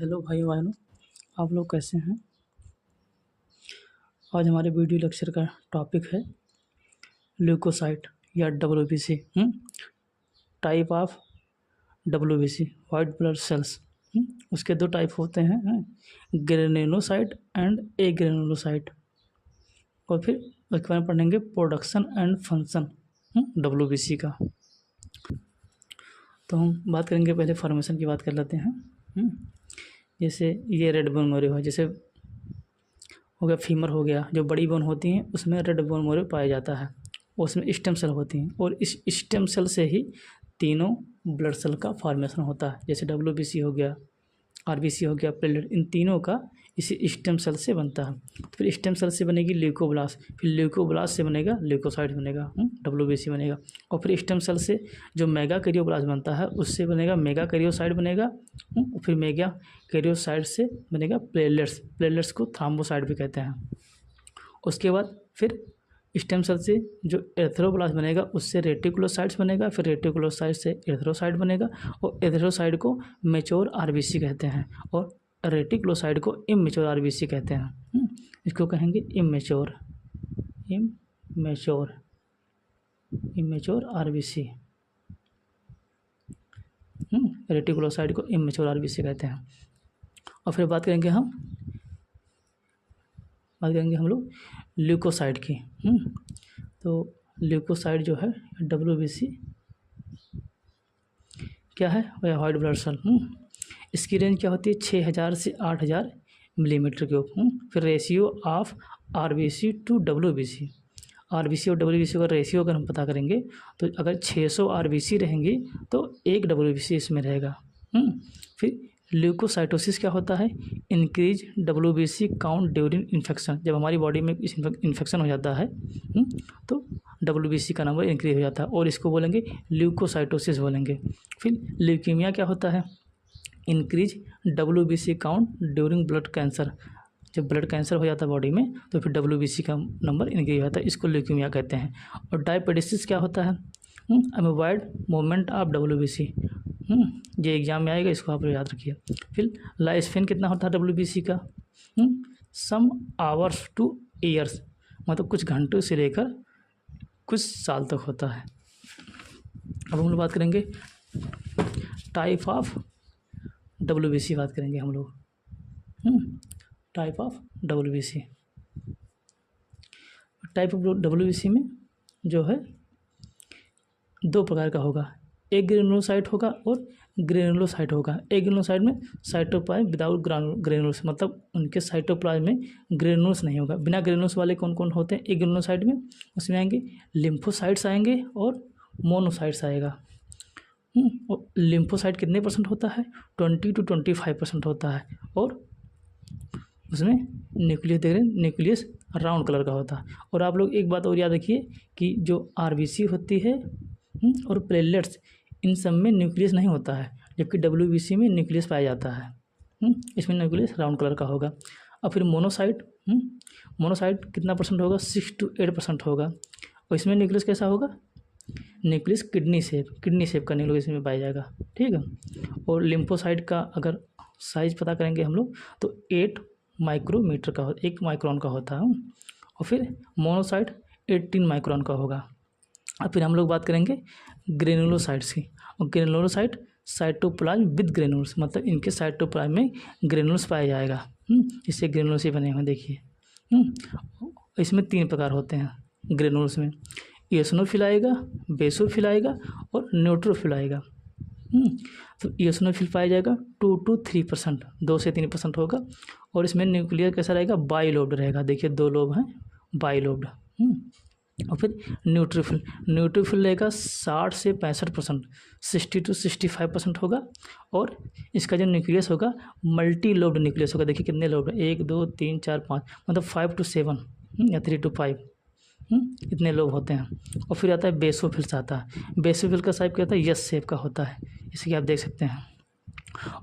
Hello भाई बहनों, आप लोग कैसे हैं। आज हमारे वीडियो लेक्चर का टॉपिक है ल्यूकोसाइट या WBC. Type of WBC white blood cells. उसके दो टाइप होते हैं, ग्रेनुलोसाइट एंड ए ग्रेनुलोसाइट। और फिर उसके बारे में पढ़ेंगे प्रोडक्शन एंड फंक्शन डब्ल्यूबीसी का। तो हम बात करेंगे, पहले फॉर्मेशन की बात कर लेते हैं। जैसे ये रेड बोन मैरो है, जैसे हो गया फीमर हो गया, जो बड़ी बोन होती हैं उसमें रेड बोन मैरो पाया जाता है, उसमें स्टेम सेल होती हैं और इस स्टेम सेल से ही तीनों ब्लड सेल का फॉर्मेशन होता है। जैसे डब्ल्यूबीसी हो गया, आरबीसी हो गया, प्लेटलेट, इन तीनों का इसी स्टेम सेल से बनता है। तो फिर स्टेम सेल से बनेगी ल्यूकोब्लास्ट, फिर ल्यूकोब्लास्ट से बनेगा ल्यूकोसाइट बनेगा, डब्ल्यूबीसी बनेगा। और फिर स्टेम सेल से जो मेगा कैरियोब्लास्ट बनता है उससे बनेगा मेगा कैरियोसाइट बनेगा। फिर मेगा कैरियोसाइट से बनेगा प्लेटलेट्स, प्लेटलेट्स को थ्रोम्बोसाइट भी कहते हैं। उसके बाद फिर स्टेम सेल से जो एरिथ्रोब्लास्ट बनेगा उससे रेटिकुलोसाइट्स बनेगा, फिर रेटिकुलोसाइट से एरिथ्रोसाइट बनेगा और एरिथ्रोसाइट को मैच्योर आरबीसी कहते हैं और रेटिकुलोसाइट को इमैच्योर आरबीसी कहते हैं। इसको कहेंगे इमैच्योर आरबीसी। रेटिकुलोसाइट को इमैच्योर आरबीसी कहते हैं। और फिर बात करेंगे हम लोग ल्यूकोसाइट की। तो ल्यूकोसाइट जो है डब्ल्यूबीसी क्या है, वह वाइट ब्लड सेल। इसकी रेंज क्या होती है, 6000 से 8000 मिलीमीटर क्यूब। फिर ratio of RBC to WBC, RBC और डब्ल्यूबीसी का रेशियो अगर हम पता करेंगे तो अगर 600 आरबीसी रहेंगी तो 1 डब्ल्यूबीसी इसमें रहेगा। फिर ल्यूकोसाइटोसिस क्या होता है, increase WBC count during infection. जब हमारी बॉडी में इन्फेक्शन हो जाता है तो डब्ल्यूबीसी का नंबर इंक्रीज हो जाता है और इसको बोलेंगे ल्यूकोसाइटोसिस बोलेंगे। फिर ल्यूकीमिया क्या होता है, increase WBC count during blood cancer. जब ब्लड कैंसर हो जाता है बॉडी में तो फिर डब्ल्यूबीसी का नंबर इंक्रीज हो जाता है, इसको ल्यूकीमिया कहते हैं। और डायबिटीज क्या होता है, अनअवॉइड मूवमेंट ऑफ डब्ल्यूबीसी। ये एग्जाम में आएगा, इसको आप याद रखिए। फिर लाइफ स्पेन कितना होता है डब्ल्यूबीसी का, सम आवर्स टू ईयर्स, मतलब कुछ घंटों से लेकर कुछ साल तक होता है। अब हम लोग बात करेंगे टाइप ऑफ डब्ल्यूबीसी, बात करेंगे हम लोग type of WBC. Type of WBC में जो है दो प्रकार का होगा, एक ग्रेनुलोसाइट होगा और ग्रेनुलोसाइट होगा। एक ग्रेनुलोसाइट में साइटोप्लाज्म विदाउट ग्रेनुल्स, मतलब उनके साइटोप्लाज्म में ग्रेनुल्स नहीं होगा। बिना ग्रेनुल्स वाले कौन कौन होते हैं एक ग्रेनुलोसाइट में, उसमें आएंगे लिम्फोसाइट्स आएंगे और मोनोसाइट्स आएगा। और लिम्फोसाइट कितने % होता है, 20 to 25% होता है। और उसमें न्यूक्लियस देख रहे हैं, न्यूक्लियस राउंड कलर का होता है। और आप लोग एक बात और याद रखिए कि जो आरबीसी होती है और प्लेटलेट्स, इन सब में न्यूक्लियस नहीं होता है, जबकि डब्ल्यूबीसी में न्यूक्लियस पाया जाता है। इसमें न्यूक्लियस राउंड कलर का होगा। और फिर मोनोसाइट, मोनोसाइट कितना % होगा, 6 to 8% होगा। और इसमें न्यूक्लियस कैसा होगा, न्यूक्लियस किडनी शेप का न्यूक्लियस में पाया जाएगा, ठीक है। और लिम्फोसाइट का अगर साइज पता करेंगे हम लोग तो 8 माइक्रोमीटर का 1 माइक्रोन का होता है। और फिर मोनोसाइट 18 माइक्रोन का होगा। और फिर हम लोग बात करेंगे ग्रेनुलोसाइट्स की। और ग्रेनुलोसाइट साइटोप्लाज्म विद ग्रेनुल्स, मतलब इनके साइटोप्लाज्म में ग्रेनुल्स पाया जाएगा। इससे ग्रेनुल्स ही बने हुए देखिए। इसमें 3 प्रकार होते हैं ग्रेनुल्स में, एओसिनोफिल आएगा, बेसोफिल आएगा और न्यूट्रोफिल आएगा। तो एओसिनोफिल पाया जाएगा 2 to 3%, 2 से 3% होगा। और इसमें न्यूक्लियर कैसा रहेगा, बाइलोब्ड रहेगा, देखिए 2 लोब हैं, बाइलोब्ड। और फिर न्यूट्रोफिल रहेगा 60 से 65%, 60 to 65% होगा। और इसका जो न्यूक्लियस होगा मल्टी लोब्ड न्यूक्लियस होगा, देखिए कितने लोब है, 1 2 3 4 5, मतलब 5 to 7 या 3 to 5, इतने लोग होते हैं। और फिर आता है बेसोफिल्स आता है। बेसोफिल का साइज क्या होता है, यस शेप का होता है, इसे कि आप देख सकते हैं।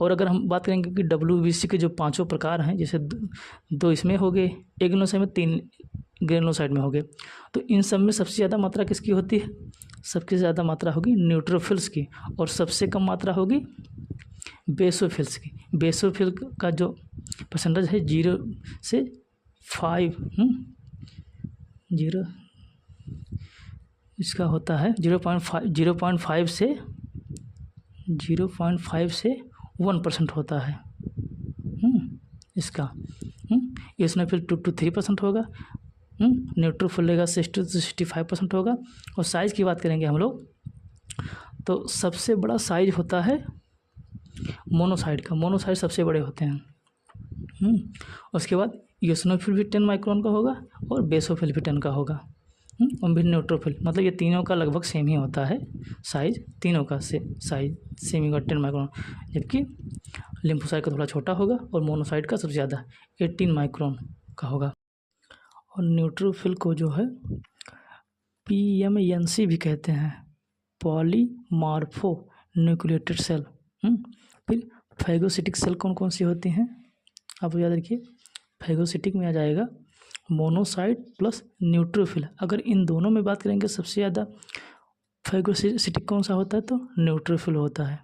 और अगर हम बात करेंगे कि डब्ल्यूबीसी के जो 5 प्रकार हैं, जैसे 2 इसमें हो गए, एक ग्रेनुलोसाइट में, 3 ग्रेनुलोसाइट में हो गए, तो इन सब में सबसे ज़्यादा मात्रा किसकी होती है, सबसे ज़्यादा मात्रा होगी न्यूट्रोफिल्स की और सबसे कम मात्रा होगी बेसोफिल्स की, बेसोफिल का जो परसेंटेज है 0 से 5, 0 इसका होता है 0.5 से 1% होता है इसका। इसमें फिर 2 to 3% होगा। न्यूट्रोफिल लेगा 60 to 65% होगा। और साइज़ की बात करेंगे हम लोग तो सबसे बड़ा साइज होता है मोनोसाइट का, मोनोसाइट सबसे बड़े होते हैं। उसके बाद ईओसिनोफिल भी 10 माइक्रोन का होगा और बेसोफिल भी 10 का होगा। और फिर न्यूट्रोफिल, मतलब ये तीनों का लगभग सेम ही होता है साइज, तीनों का साइज सेम ही होगा 10 माइक्रोन, जबकि लिम्फोसाइट का थोड़ा छोटा होगा और मोनोसाइट का सबसे ज़्यादा 18 माइक्रोन का होगा। और न्यूट्रोफिल को जो है PMNC भी कहते हैं, पॉलीमार्फो न्यूक्लिएटेड सेल। फिर फैगोसिटिक सेल कौन कौन सी होती हैं आप याद रखिए, फैगोसिटिक में आ जाएगा मोनोसाइट प्लस न्यूट्रोफिल। अगर इन दोनों में बात करेंगे सबसे ज़्यादा फैगोसिटिक कौन सा होता है तो न्यूट्रोफिल होता है।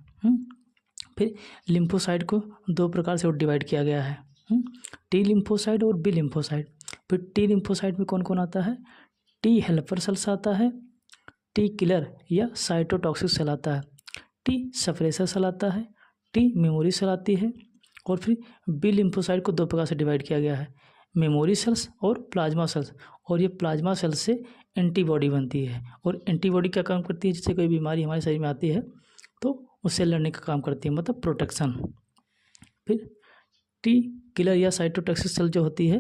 फिर लिम्फोसाइट को 2 प्रकार से डिवाइड किया गया है, टी लिम्फोसाइट और बी लिम्फोसाइट। फिर टी लिम्फोसाइट में कौन कौन आता है, टी हेल्पर सेल्स आता है, टी किलर या साइटोटॉक्सिक सेल आता है, टी सप्रेसर सेल आता है, टी मेमोरी सेल आती है। और फिर बी लिम्फोसाइट को 2 प्रकार से डिवाइड किया गया है, मेमोरी सेल्स और प्लाज्मा सेल्स। और ये प्लाज्मा सेल से एंटीबॉडी बनती है, और एंटीबॉडी क्या काम करती है, जिससे कोई बीमारी हमारे शरीर में आती है तो उससे लड़ने का काम करती है, मतलब प्रोटेक्शन। फिर टी किलर या साइटोटॉक्सिक सेल जो होती है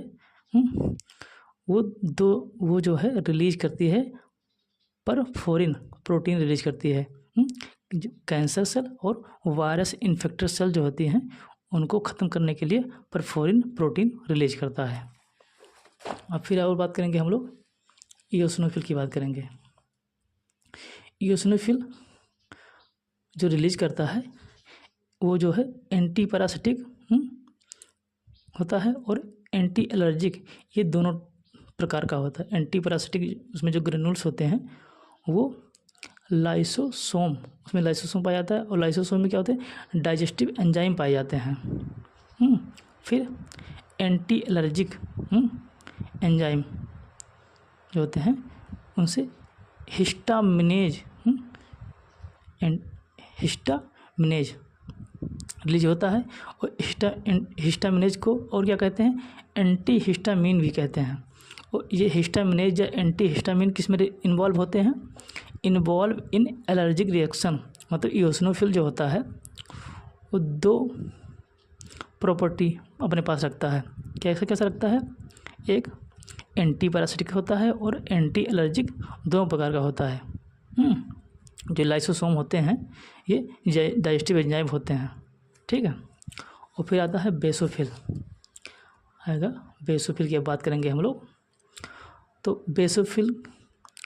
वो जो है रिलीज करती है परफोरिन प्रोटीन रिलीज करती है। कैंसर सेल और वायरस इन्फेक्टेड सेल जो होती हैं उनको ख़त्म करने के लिए परफोरिन प्रोटीन रिलीज करता है। अब फिर और बात करेंगे हम लोग ईओसिनोफिल की बात करेंगे। ईओसिनोफिल जो रिलीज करता है वो जो है एंटी पैरासिटिक होता है और एंटी एलर्जिक, ये दोनों प्रकार का होता है। एंटी पैरासिटिक उसमें जो ग्रेनुल्स होते हैं वो लाइसोसोम, उसमें लाइसोसोम पाया जाता है, और लाइसोसोम में क्या होते हैं, डाइजेस्टिव एंजाइम पाए जाते हैं। फिर एंटी एलर्जिक एंजाइम जो होते हैं उनसे हिस्टामिनेज रिलीज होता है। और हिस्टामिनेज को और क्या कहते हैं, एंटी हिस्टामिन भी कहते हैं। और ये हिस्टामिनेज या एंटी हिस्टामिन किस में इन्वॉल्व होते हैं, इन्वॉल्व इन एलर्जिक रिएक्शन। मतलब ईओसिनोफिल जो होता है वो 2 प्रॉपर्टी अपने पास रखता है। कैसे कैसा रखता है, एक एंटी पैरासिटिक होता है और एंटी एलर्जिक, 2 प्रकार का होता है। जो लाइसोसोम होते हैं ये डाइजेस्टिव एंजाइम होते हैं, ठीक है। और फिर आता है बेसोफिल, आएगा बेसोफिल की बात करेंगे हम लोग। तो बेसोफिल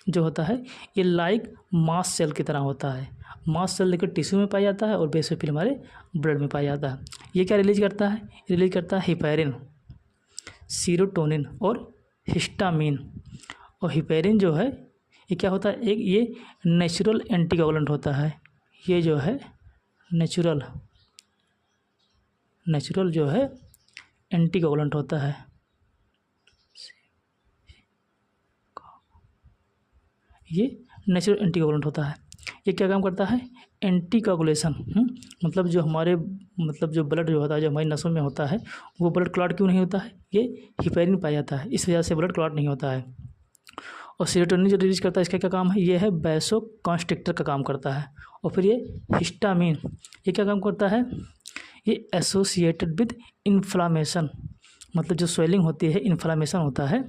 जो होता है ये लाइक मास्ट सेल की तरह होता है। मास्ट सेल लेकर टिश्यू में पाया जाता है और बेसोफिल हमारे ब्लड में पाया जाता है। ये क्या रिलीज करता है, रिलीज करता है हिपैरिन, सीरोटोनिन और हिस्टामिन। और हिपैरिन जो है ये क्या होता है, एक ये नेचुरल एंटीकोगुलेंट होता है। ये जो है नेचुरल जो है एंटीकोगुलेंट होता है। ये नेचुरल एंटीकोगुलेंट होता है। ये क्या काम करता है, एंटीकोगुलेशन। मतलब जो ब्लड जो होता है, जो हमारी नसों में होता है, वो ब्लड क्लॉट क्यों नहीं होता है, ये हिपैरिन पाया जाता है, इस वजह से ब्लड क्लॉट नहीं होता है। और सेरोटोनिन जो रिलीज करता है, इसका क्या काम है, ये है वैसो कॉन्स्ट्रिक्टर का काम करता है। और फिर ये हिस्टामिन, ये क्या काम करता है, ये एसोसिएटेड विद इन्फ्लामेशन, मतलब जो स्वेलिंग होती है, इन्फ्लामेशन होता है।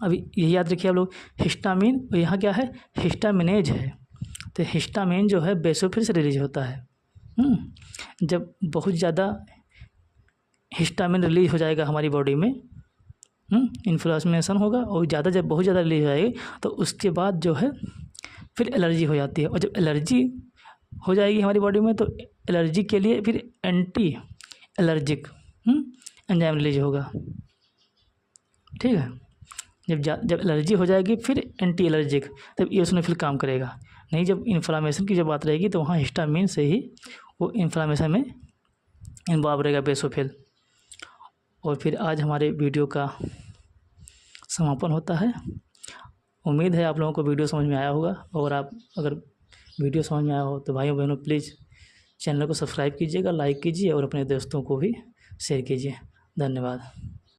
अभी ये याद रखिए आप लोग, हिस्टामिन, और यहाँ क्या है, हिस्टामिनेज है। तो हिस्टामिन जो है बेसोफिल से रिलीज होता है। जब बहुत ज़्यादा हिस्टामिन रिलीज हो जाएगा हमारी बॉडी में, इन्फ्लामेशन होगा, और जब बहुत ज़्यादा रिलीज हो जाएगी तो उसके बाद जो है फिर एलर्जी हो जाती है। और जब एलर्जी हो जाएगी हमारी बॉडी में तो एलर्जी के लिए फिर एंटी एलर्जिक एंजाइम रिलीज होगा, ठीक है। जब एलर्जी हो जाएगी फिर एंटी एलर्जिक, तब ईओसिनोफिल काम करेगा। नहीं, जब इन्फ्लामेशन की जब बात रहेगी तो वहाँ हिस्टामिन से ही वो इन्फ्लामेशन में इन्वॉल्व रहेगा बेसोफिल। और फिर आज हमारे वीडियो का समापन होता है। उम्मीद है आप लोगों को वीडियो समझ में आया होगा, और आप अगर वीडियो समझ में आया हो तो भाइयों बहनों प्लीज़ चैनल को सब्सक्राइब कीजिएगा, लाइक कीजिए और अपने दोस्तों को भी शेयर कीजिए। धन्यवाद।